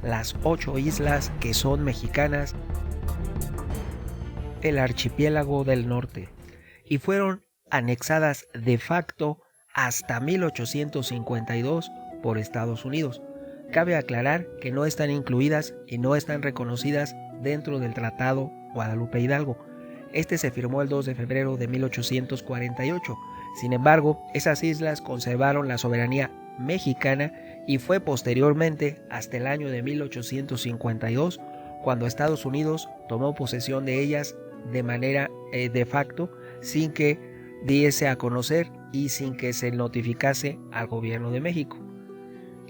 las 8 islas que son mexicanas, el archipiélago del norte, y fueron anexadas de facto hasta 1852 por Estados Unidos. Cabe aclarar que no están incluidas y no están reconocidas dentro del Tratado Guadalupe Hidalgo. Este se firmó el 2 de febrero de 1848. Sin embargo, esas islas conservaron la soberanía mexicana y fue posteriormente, hasta el año de 1852, cuando Estados Unidos tomó posesión de ellas de manera de facto, sin que diese a conocer y sin que se notificase al gobierno de México.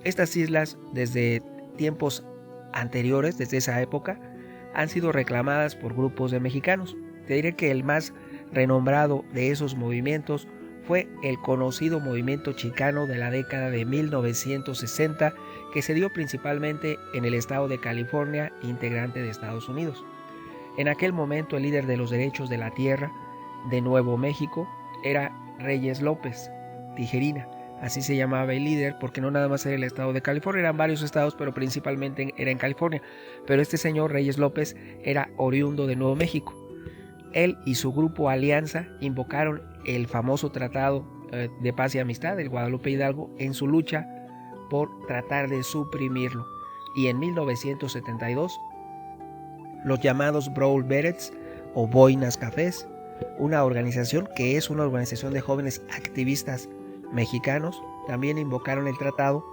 Estas islas, desde tiempos anteriores, desde esa época, han sido reclamadas por grupos de mexicanos. Te diré que el más renombrado de esos movimientos fue el conocido movimiento chicano de la década de 1960, que se dio principalmente en el estado de California, integrante de Estados Unidos. En aquel momento el líder de los derechos de la tierra de Nuevo México era Reyes López Tijerina. Así se llamaba el líder, porque no nada más era el estado de California, eran varios estados, pero principalmente era en California. Pero este señor Reyes López era oriundo de Nuevo México. Él y su grupo Alianza invocaron el famoso Tratado de Paz y Amistad, el Guadalupe Hidalgo, en su lucha por tratar de suprimirlo. Y en 1972, los llamados Brown Berets o Boinas Cafés, una organización que es una organización de jóvenes activistas mexicanos, también invocaron el tratado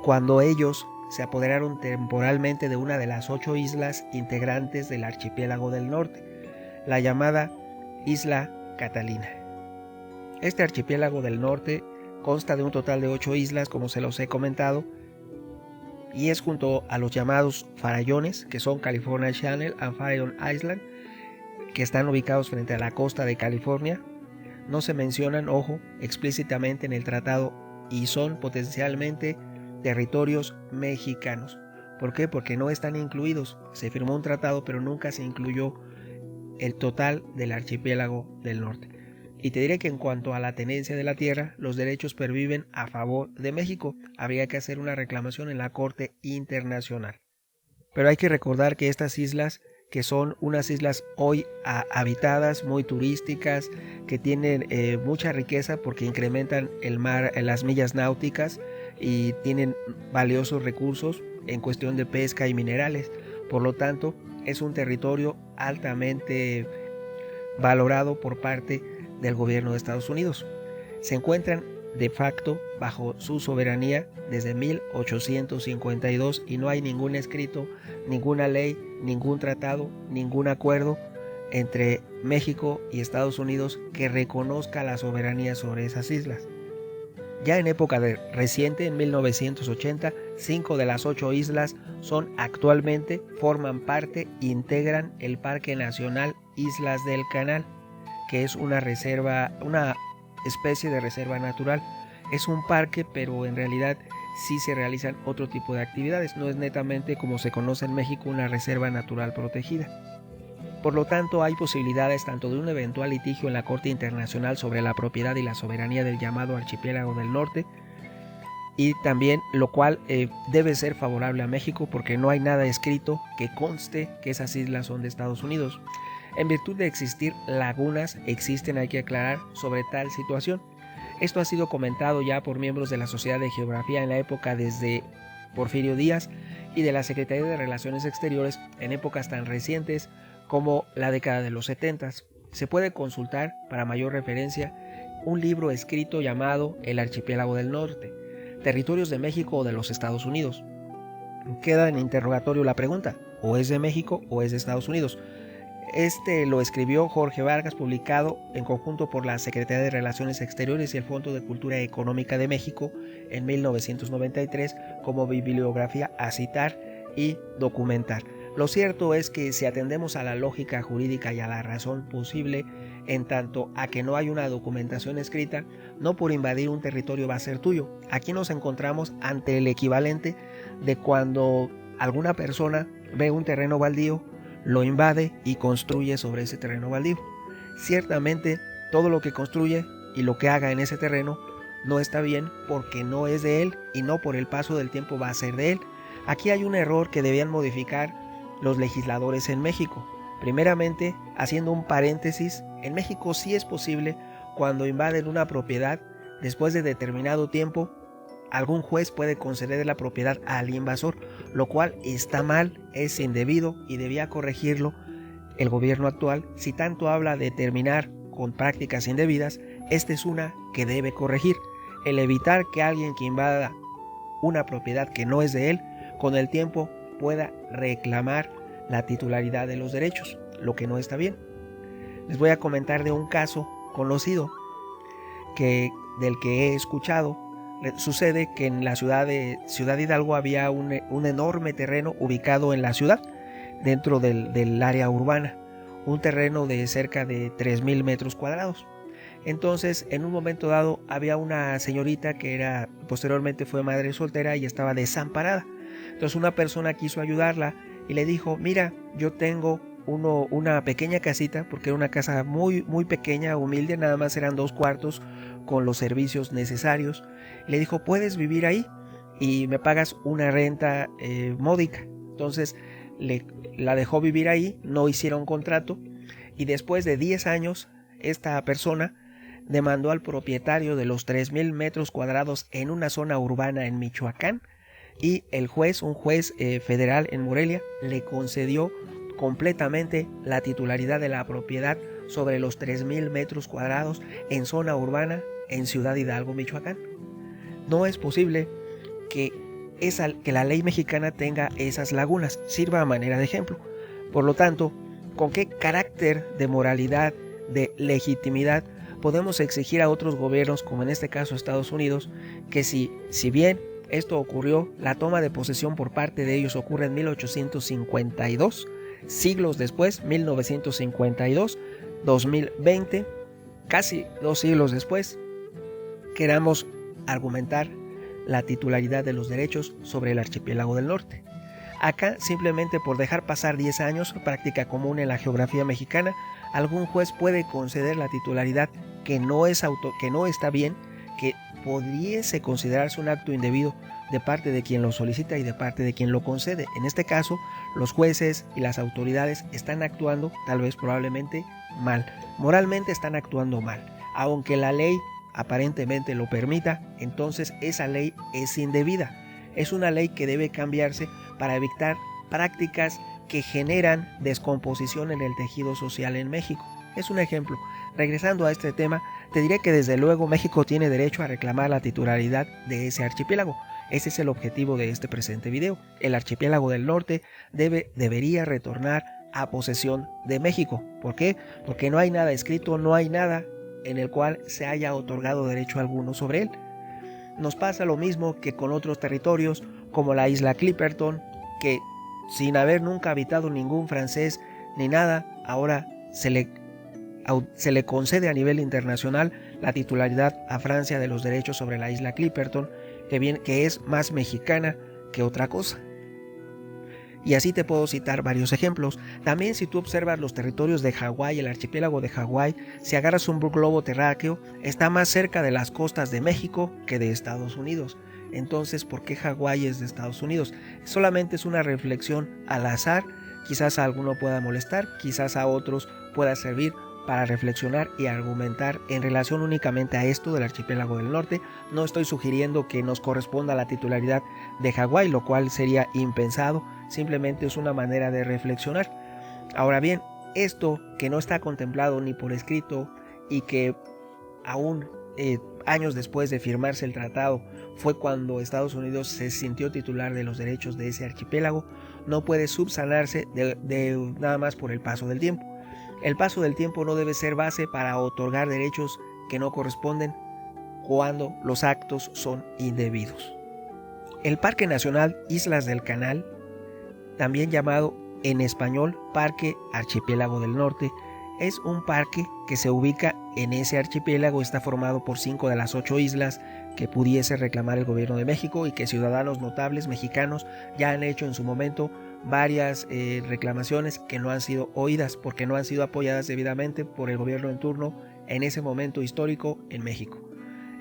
cuando ellos se apoderaron temporalmente de una de las 8 islas integrantes del archipiélago del norte, la llamada Isla Catalina. Este archipiélago del norte consta de un total de 8 islas, como se los he comentado, y es junto a los llamados farallones, que son California Channel and Farallon Island, que están ubicados frente a la costa de California. No se mencionan, ojo, explícitamente en el tratado y son potencialmente territorios mexicanos. ¿Por qué? Porque no están incluidos. Se firmó un tratado, pero nunca se incluyó el total del archipiélago del norte. Y te diré que en cuanto a la tenencia de la tierra, los derechos perviven a favor de México. Habría que hacer una reclamación en la Corte Internacional. Pero hay que recordar que estas islas, que son unas islas hoy habitadas, muy turísticas, que tienen mucha riqueza porque incrementan el mar, las millas náuticas, y tienen valiosos recursos en cuestión de pesca y minerales. Por lo tanto, es un territorio altamente valorado por parte del gobierno de Estados Unidos. Se encuentran de facto bajo su soberanía desde 1852 y no hay ningún escrito, ninguna ley, ningún tratado, ningún acuerdo entre México y Estados Unidos que reconozca la soberanía sobre esas islas. Ya en época reciente, en 1980, 5 de las 8 islas forman parte, integran el Parque Nacional Islas del Canal, que es una reserva, una especie de reserva natural. Es un parque, pero en realidad sí se realizan otro tipo de actividades. No es netamente, como se conoce en México, una reserva natural protegida. Por lo tanto, hay posibilidades tanto de un eventual litigio en la Corte Internacional sobre la propiedad y la soberanía del llamado Archipiélago del Norte, y también lo cual debe ser favorable a México, porque no hay nada escrito que conste que esas islas son de Estados Unidos. En virtud de existir lagunas, existen, hay que aclarar, sobre tal situación. Esto ha sido comentado ya por miembros de la Sociedad de Geografía en la época desde Porfirio Díaz y de la Secretaría de Relaciones Exteriores en épocas tan recientes como la década de los 70. Se puede consultar, para mayor referencia, un libro escrito llamado El Archipiélago del Norte, Territorios de México o de los Estados Unidos. Queda en interrogatorio la pregunta, ¿o es de México o es de Estados Unidos? Este lo escribió Jorge Vargas, publicado en conjunto por la Secretaría de Relaciones Exteriores y el Fondo de Cultura Económica de México en 1993 como bibliografía a citar y documentar. Lo cierto es que si atendemos a la lógica jurídica y a la razón posible, en tanto a que no hay una documentación escrita, no por invadir un territorio va a ser tuyo. Aquí nos encontramos ante el equivalente de cuando alguna persona ve un terreno baldío, lo invade y construye sobre ese terreno baldío. Ciertamente, todo lo que construye y lo que haga en ese terreno no está bien, porque no es de él y no por el paso del tiempo va a ser de él. Aquí hay un error que debían modificar los legisladores en México. Primeramente, haciendo un paréntesis, en México sí es posible, cuando invaden una propiedad, después de determinado tiempo, algún juez puede conceder la propiedad al invasor, lo cual está mal, es indebido y debía corregirlo el gobierno actual. Si tanto habla de terminar con prácticas indebidas, esta es una que debe corregir: el evitar que alguien que invada una propiedad que no es de él, con el tiempo pueda reclamar la titularidad de los derechos, lo que no está bien. Les voy a comentar de un caso conocido del que he escuchado. Sucede que en la ciudad de Ciudad Hidalgo había un enorme terreno ubicado en la ciudad, dentro del área urbana, un terreno de cerca de 3,000 metros cuadrados. Entonces, en un momento dado, había una señorita que posteriormente fue madre soltera y estaba desamparada. Entonces, una persona quiso ayudarla y le dijo: mira, yo tengo una pequeña casita, porque era una casa muy, muy pequeña, humilde, nada más eran 2 cuartos con los servicios necesarios. Le dijo: puedes vivir ahí y me pagas una renta módica. Entonces, la dejó vivir ahí, no hicieron contrato, y después de 10 años, esta persona demandó al propietario de los 3,000 metros cuadrados en una zona urbana en Michoacán, y el juez, un juez federal en Morelia, le concedió completamente la titularidad de la propiedad sobre los 3,000 metros cuadrados en zona urbana en Ciudad Hidalgo, Michoacán. No es posible que la ley mexicana tenga esas lagunas. Sirva a manera de ejemplo. Por lo tanto, ¿con qué carácter de moralidad, de legitimidad podemos exigir a otros gobiernos, como en este caso Estados Unidos, que si bien esto ocurrió, la toma de posesión por parte de ellos ocurre en 1852, siglos después, 1952, 2020, casi 2 siglos después, queramos argumentar la titularidad de los derechos sobre el archipiélago del norte? Acá, simplemente por dejar pasar 10 años, práctica común en la geografía mexicana, algún juez puede conceder la titularidad que no está bien, que pudiese considerarse un acto indebido de parte de quien lo solicita y de parte de quien lo concede. En este caso, los jueces y las autoridades están actuando, tal vez probablemente, mal. Moralmente están actuando mal. Aunque la ley aparentemente lo permita, entonces esa ley es indebida. Es una ley que debe cambiarse para evitar prácticas que generan descomposición en el tejido social en México. Es un ejemplo. Regresando a este tema, te diré que desde luego México tiene derecho a reclamar la titularidad de ese archipiélago. Ese es el objetivo de este presente video. El archipiélago del norte debería retornar a posesión de México. ¿Por qué? Porque no hay nada escrito, no hay nada en el cual se haya otorgado derecho alguno sobre él. Nos pasa lo mismo que con otros territorios, como la isla Clipperton, que sin haber nunca habitado ningún francés ni nada, ahora se le concede a nivel internacional la titularidad a Francia de los derechos sobre la isla Clipperton, que es más mexicana que otra cosa. Y así te puedo citar varios ejemplos. También, si tú observas los territorios de Hawái, el archipiélago de Hawái, si agarras un globo terráqueo, está más cerca de las costas de México que de Estados Unidos. Entonces, ¿por qué Hawái es de Estados Unidos? Solamente es una reflexión al azar. Quizás a alguno pueda molestar, quizás a otros pueda servir para reflexionar y argumentar en relación únicamente a esto del archipiélago del norte. No estoy sugiriendo que nos corresponda la titularidad de Hawái, lo cual sería impensado. Simplemente es una manera de reflexionar. Ahora bien, esto que no está contemplado ni por escrito y que aún años después de firmarse el tratado fue cuando Estados Unidos se sintió titular de los derechos de ese archipiélago, no puede subsanarse de nada más por el paso del tiempo. El paso del tiempo no debe ser base para otorgar derechos que no corresponden cuando los actos son indebidos. El Parque Nacional Islas del Canal, también llamado en español Parque Archipiélago del Norte, es un parque que se ubica en ese archipiélago. Está formado por 5 de las 8 islas que pudiese reclamar el gobierno de México y que ciudadanos notables mexicanos ya han hecho en su momento varias reclamaciones que no han sido oídas porque no han sido apoyadas debidamente por el gobierno en turno en ese momento histórico en México.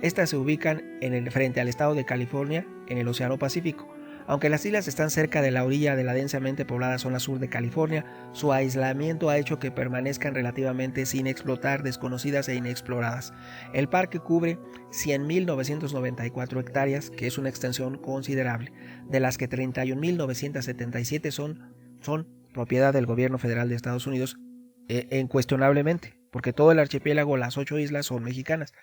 Estas se ubican frente al estado de California, en el Océano Pacífico. Aunque las islas están cerca de la orilla de la densamente poblada zona sur de California, su aislamiento ha hecho que permanezcan relativamente sin explotar, desconocidas e inexploradas. El parque cubre 100.994 hectáreas, que es una extensión considerable, de las que 31.977 son propiedad del gobierno federal de Estados Unidos, incuestionablemente, porque todo el archipiélago, las 8 islas, son mexicanas.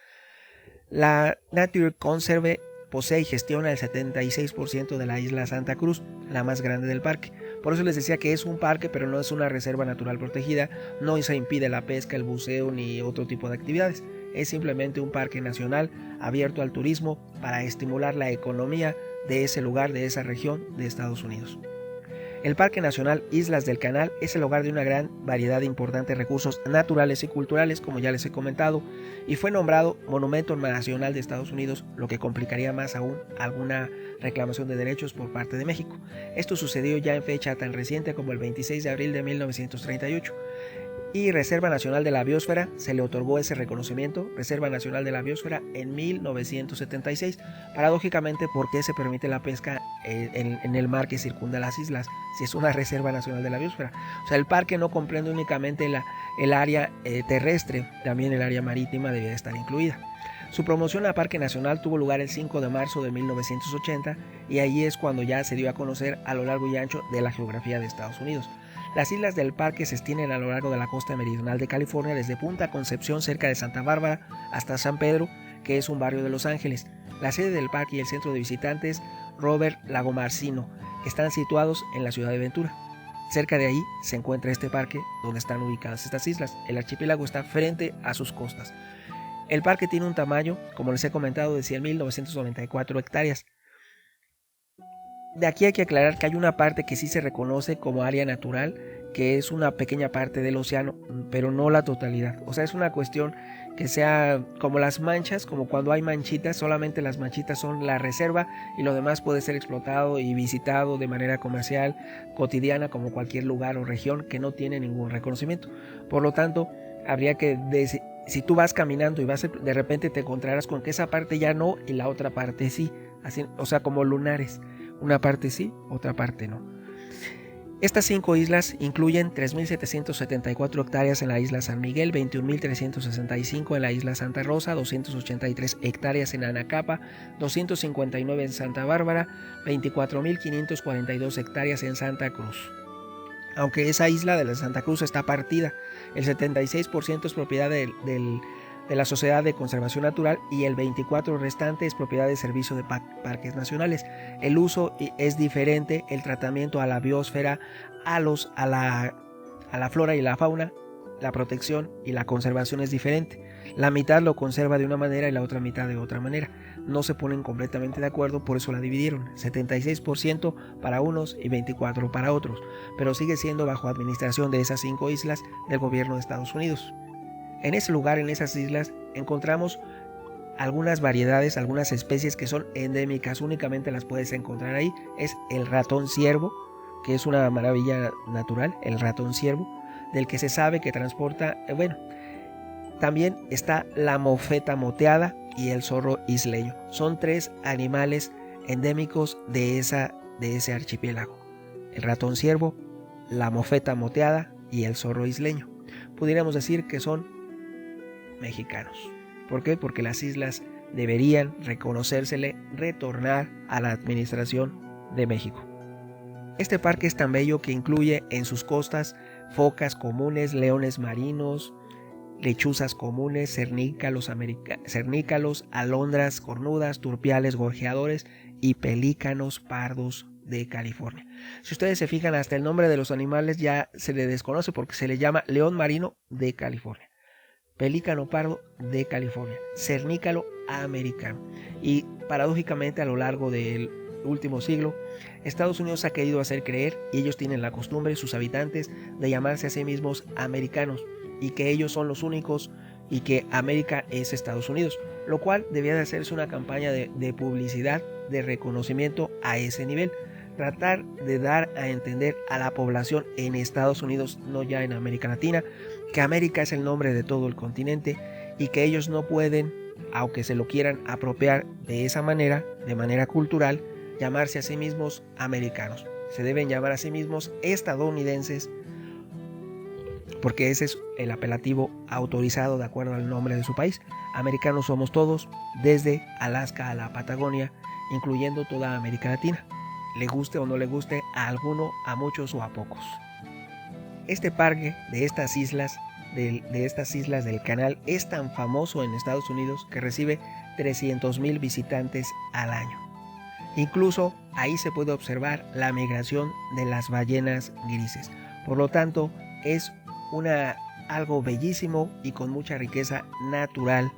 La Nature Conserve posee y gestiona el 76% de la isla Santa Cruz, la más grande del parque. Por eso les decía que es un parque, pero no es una reserva natural protegida, no se impide la pesca, el buceo ni otro tipo de actividades. Es simplemente un parque nacional abierto al turismo para estimular la economía de ese lugar, de esa región de Estados Unidos. El Parque Nacional Islas del Canal es el hogar de una gran variedad de importantes recursos naturales y culturales, como ya les he comentado, y fue nombrado Monumento Nacional de Estados Unidos, lo que complicaría más aún alguna reclamación de derechos por parte de México. Esto sucedió ya en fecha tan reciente como el 26 de abril de 1938. Y Reserva Nacional de la Biosfera, se le otorgó ese reconocimiento, Reserva Nacional de la Biosfera, en 1976, paradójicamente porque se permite la pesca en el mar que circunda las islas, si es una Reserva Nacional de la Biosfera. O sea, el parque no comprende únicamente el área terrestre, también el área marítima debía estar incluida. Su promoción a Parque Nacional tuvo lugar el 5 de marzo de 1980 y ahí es cuando ya se dio a conocer a lo largo y ancho de la geografía de Estados Unidos. Las islas del parque se extienden a lo largo de la costa meridional de California, desde Punta Concepción, cerca de Santa Bárbara, hasta San Pedro, que es un barrio de Los Ángeles. La sede del parque y el centro de visitantes Robert Lagomarsino están situados en la ciudad de Ventura. Cerca de ahí se encuentra este parque donde están ubicadas estas islas. El archipiélago está frente a sus costas. El parque tiene un tamaño, como les he comentado, de 100.994 hectáreas. De aquí hay que aclarar que hay una parte que sí se reconoce como área natural, que es una pequeña parte del océano, pero no la totalidad. O sea, es una cuestión que sea como las manchas, como cuando hay manchitas, solamente las manchitas son la reserva y lo demás puede ser explotado y visitado de manera comercial, cotidiana, como cualquier lugar o región que no tiene ningún reconocimiento. Por lo tanto, habría que si tú vas caminando y de repente te encontrarás con que esa parte ya no y la otra parte sí, así, o sea, como lunares. Una parte sí, otra parte no. Estas 5 islas incluyen 3.774 hectáreas en la isla San Miguel, 21.365 en la isla Santa Rosa, 283 hectáreas en Anacapa, 259 en Santa Bárbara, 24.542 hectáreas en Santa Cruz. Aunque esa isla de la Santa Cruz está partida, el 76% es propiedad de la Sociedad de Conservación Natural y el 24% restante es propiedad del Servicio de Parques Nacionales. El uso es diferente, el tratamiento a la biosfera, a la flora y la fauna, la protección y la conservación es diferente. La mitad lo conserva de una manera y la otra mitad de otra manera. No se ponen completamente de acuerdo, por eso la dividieron, 76% para unos y 24% para otros, pero sigue siendo bajo administración de esas 5 islas del gobierno de Estados Unidos. En ese lugar, en esas islas, encontramos algunas variedades, algunas especies que son endémicas, únicamente las puedes encontrar ahí. Es el ratón ciervo, que es una maravilla natural, el ratón ciervo, del que se sabe que transporta, también está la mofeta moteada y el zorro isleño. Son 3 animales endémicos de ese archipiélago. El ratón ciervo, la mofeta moteada y el zorro isleño. Pudiéramos decir que son mexicanos. ¿Por qué? Porque las islas deberían reconocérsele, retornar a la administración de México. Este parque es tan bello que incluye en sus costas focas comunes, leones marinos, lechuzas comunes, cernícalos, alondras cornudas, turpiales gorjeadores y pelícanos pardos de California. Si ustedes se fijan, hasta el nombre de los animales ya se le desconoce porque se le llama león marino de California, pelícano pardo de California, cernícalo americano. Y paradójicamente, a lo largo del último siglo, Estados Unidos ha querido hacer creer, y ellos tienen la costumbre, sus habitantes, de llamarse a sí mismos americanos, y que ellos son los únicos y que América es Estados Unidos, lo cual debía de hacerse una campaña de publicidad, de reconocimiento a ese nivel, tratar de dar a entender a la población en Estados Unidos, no ya en América Latina, que América es el nombre de todo el continente y que ellos no pueden, aunque se lo quieran apropiar de esa manera, de manera cultural, llamarse a sí mismos americanos. Se deben llamar a sí mismos estadounidenses, porque ese es el apelativo autorizado de acuerdo al nombre de su país. Americanos somos todos, desde Alaska a la Patagonia, incluyendo toda América Latina, le guste o no le guste a alguno, a muchos o a pocos. Este parque de estas islas del canal es tan famoso en Estados Unidos que recibe 300,000 visitantes al año. Incluso ahí se puede observar la migración de las ballenas grises. Por lo tanto, es algo bellísimo y con mucha riqueza natural.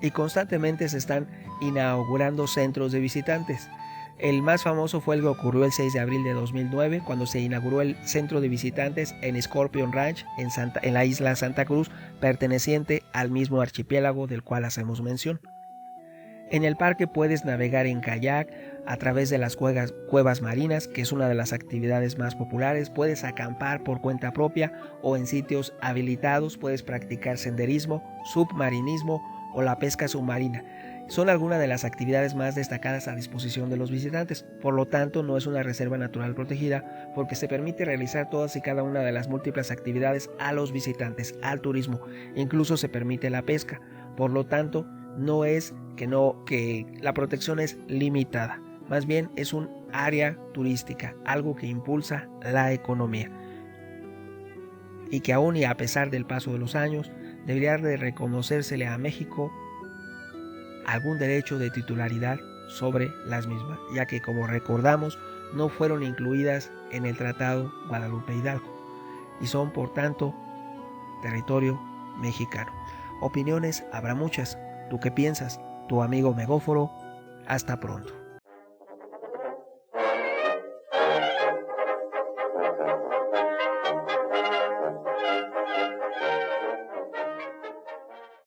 Y constantemente se están inaugurando centros de visitantes. El más famoso fue el que ocurrió el 6 de abril de 2009, cuando se inauguró el centro de visitantes en Scorpion Ranch, en la isla Santa Cruz, perteneciente al mismo archipiélago del cual hacemos mención. En el parque puedes navegar en kayak a través de las cuevas marinas, que es una de las actividades más populares. Puedes acampar por cuenta propia o en sitios habilitados. Puedes practicar senderismo, submarinismo o la pesca submarina. Son algunas de las actividades más destacadas a disposición de los visitantes. Por lo tanto, no es una reserva natural protegida, porque se permite realizar todas y cada una de las múltiples actividades a los visitantes, al turismo. Incluso se permite la pesca. Por lo tanto, no es que la protección es limitada, más bien es un área turística, algo que impulsa la economía y que aún y a pesar del paso de los años debería de reconocérsele a México algún derecho de titularidad sobre las mismas, ya que, como recordamos, no fueron incluidas en el Tratado Guadalupe Hidalgo y son por tanto territorio mexicano. Opiniones habrá muchas. ¿Tú qué piensas? Tu amigo Megóforo. Hasta pronto.